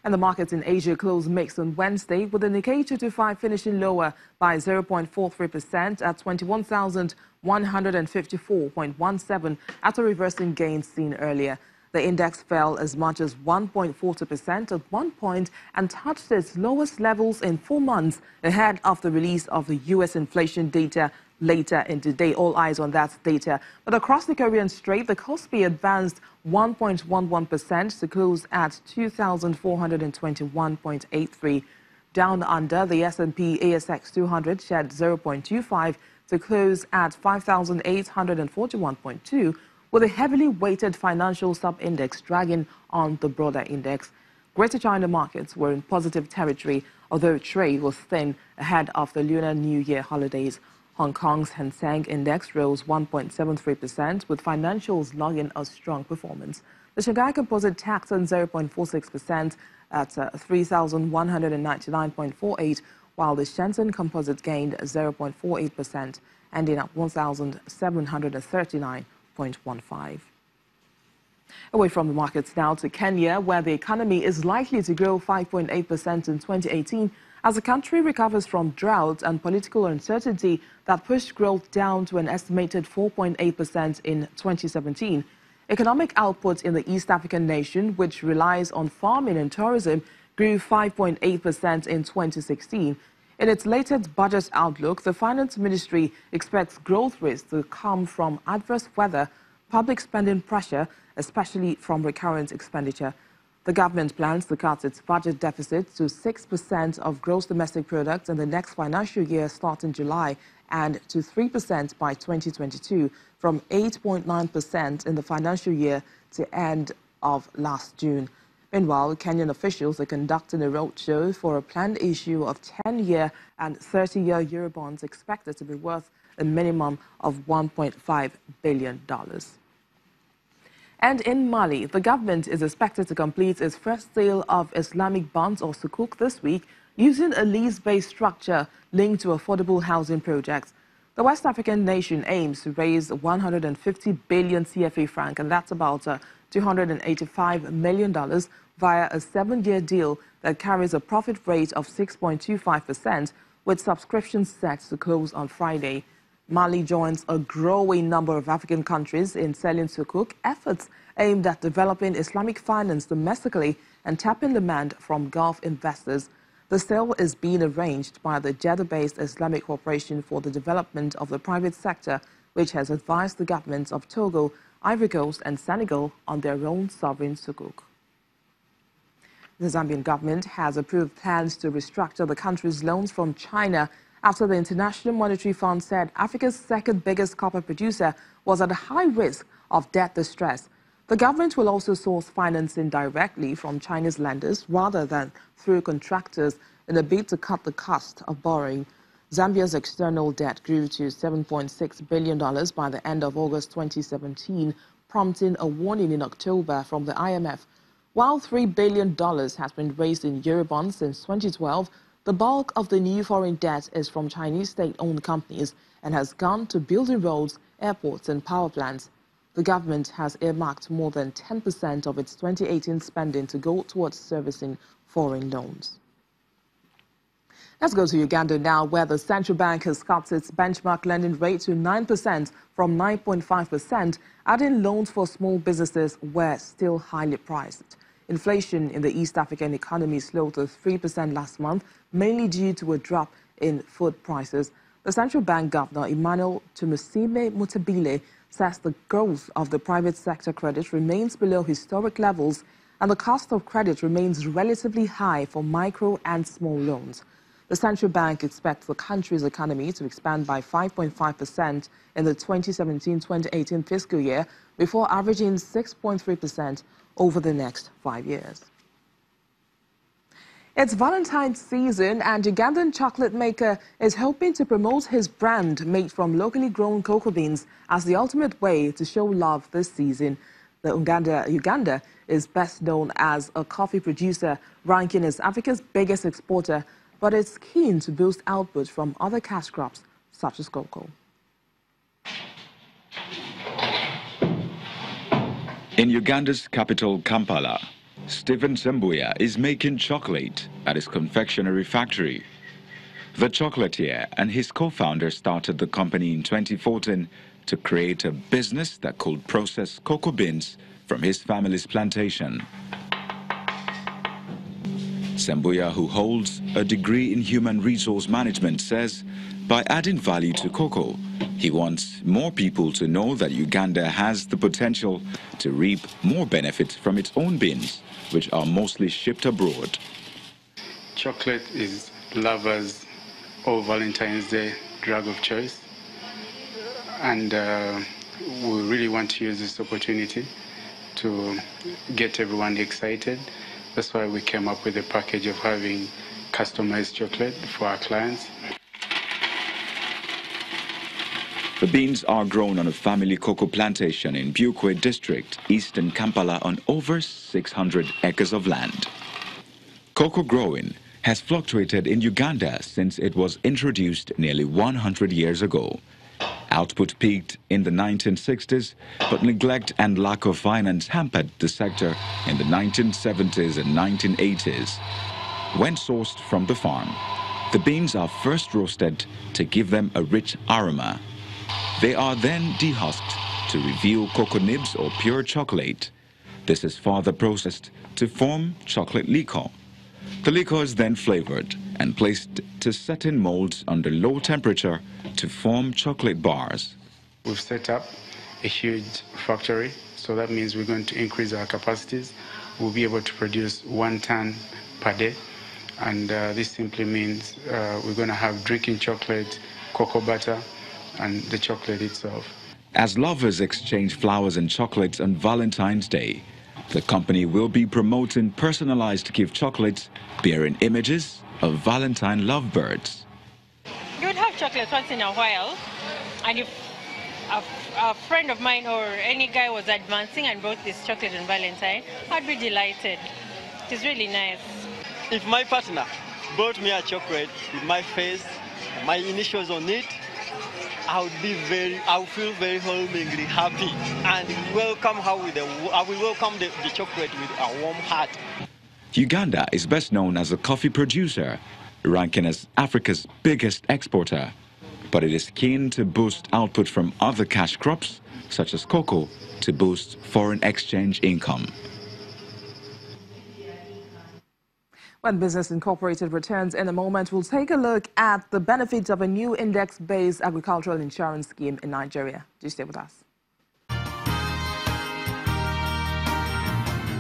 And the markets in Asia closed mixed on Wednesday, with the Nikkei 225 finishing lower by 0.43% at 21,154.17 after reversing gains seen earlier. The index fell as much as 1.40% at one point and touched its lowest levels in 4 months ahead of the release of the U.S. inflation data later in the day. All eyes on that data. But across the Korean Strait, the Kospi advanced 1.11% to close at 2,421.83. Down under, the S&P ASX 200 shed 0.25 to close at 5,841.2, with a heavily weighted financial sub-index dragging on the broader index. Greater China markets were in positive territory, although trade was thin ahead of the Lunar New Year holidays. Hong Kong's Hang Seng Index rose 1.73%, with financials logging a strong performance. The Shanghai Composite tacked on 0.46% at 3,199.48, while the Shenzhen Composite gained 0.48%, ending at 1,739.15. Away from the markets now to Kenya, where the economy is likely to grow 5.8% in 2018 as the country recovers from drought and political uncertainty that pushed growth down to an estimated 4.8% in 2017. Economic output in the East African nation, which relies on farming and tourism, grew 5.8% in 2016. In its latest budget outlook, the Finance Ministry expects growth rates to come from adverse weather, public spending pressure, especially from recurrent expenditure. The government plans to cut its budget deficit to 6% of gross domestic product in the next financial year starting July and to 3% by 2022 from 8.9% in the financial year to end of last June. Meanwhile, Kenyan officials are conducting a roadshow for a planned issue of 10-year and 30-year Eurobonds expected to be worth a minimum of $1.5 billion. And in Mali, the government is expected to complete its first sale of Islamic bonds or sukuk this week using a lease-based structure linked to affordable housing projects. The West African nation aims to raise 150 billion CFA franc, and that's about $285 million, via a 7-year deal that carries a profit rate of 6.25%, with subscriptions set to close on Friday. Mali joins a growing number of African countries in selling sukuk, efforts aimed at developing Islamic finance domestically and tapping demand from Gulf investors. The sale is being arranged by the Jeddah-based Islamic Corporation for the Development of the Private Sector, which has advised the governments of Togo, Ivory Coast and Senegal on their own sovereign sukuk. The Zambian government has approved plans to restructure the country's loans from China after the International Monetary Fund said Africa's second biggest copper producer was at a high risk of debt distress. The government will also source financing directly from Chinese lenders rather than through contractors in a bid to cut the cost of borrowing. Zambia's external debt grew to $7.6 billion by the end of August 2017, prompting a warning in October from the IMF. While $3 billion has been raised in Eurobonds since 2012, the bulk of the new foreign debt is from Chinese state-owned companies and has gone to building roads, airports and power plants. The government has earmarked more than 10% of its 2018 spending to go towards servicing foreign loans. Let's go to Uganda now, where the central bank has cut its benchmark lending rate to 9% from 9.5%, adding loans for small businesses were still highly priced. Inflation in the East African economy slowed to 3% last month, mainly due to a drop in food prices. The central bank governor, Emmanuel Tumusime Mutabile, says the growth of the private sector credit remains below historic levels and the cost of credit remains relatively high for micro and small loans. The central bank expects the country's economy to expand by 5.5% in the 2017-2018 fiscal year before averaging 6.3% over the next 5 years. It's Valentine's season, and Ugandan chocolate maker is hoping to promote his brand made from locally grown cocoa beans as the ultimate way to show love this season. Uganda is best known as a coffee producer, ranking as Africa's biggest exporter, but it's keen to boost output from other cash crops such as cocoa. In Uganda's capital, Kampala, Stephen Sembuya is making chocolate at his confectionery factory. The chocolatier and his co-founder started the company in 2014 to create a business that could process cocoa beans from his family's plantation. Sembuya, who holds a degree in human resource management, says by adding value to cocoa, he wants more people to know that Uganda has the potential to reap more benefits from its own beans, which are mostly shipped abroad. Chocolate is lovers' or Valentine's Day drug of choice, and we really want to use this opportunity to get everyone excited. That's why we came up with a package of having customized chocolate for our clients. The beans are grown on a family cocoa plantation in Bukwe district, eastern Kampala, on over 600 acres of land. Cocoa growing has fluctuated in Uganda since it was introduced nearly 100 years ago. Output peaked in the 1960s, but neglect and lack of finance hampered the sector in the 1970s and 1980s. When sourced from the farm, the beans are first roasted to give them a rich aroma. They are then dehusked to reveal cocoa nibs or pure chocolate. This is further processed to form chocolate liquor. The liquor is then flavored and placed to certain molds under low temperature to form chocolate bars. We've set up a huge factory, so that means we're going to increase our capacities. We'll be able to produce 1 ton per day, and this simply means we're going to have drinking chocolate, cocoa butter, and the chocolate itself. As lovers exchange flowers and chocolates on Valentine's Day, the company will be promoting personalized gift chocolates bearing images of Valentine lovebirds. You would have chocolate once in a while, and if a friend of mine or any guy was advancing and brought this chocolate on Valentine, I'd be delighted. It's really nice. If my partner brought me a chocolate with my face, my initials on it, I would feel very overwhelmingly happy and welcome her I will welcome the chocolate with a warm heart. Uganda is best known as a coffee producer, ranking as Africa's biggest exporter. But it is keen to boost output from other cash crops, such as cocoa, to boost foreign exchange income. When Business Incorporated returns in a moment, we'll take a look at the benefits of a new index-based agricultural insurance scheme in Nigeria. Do stay with us.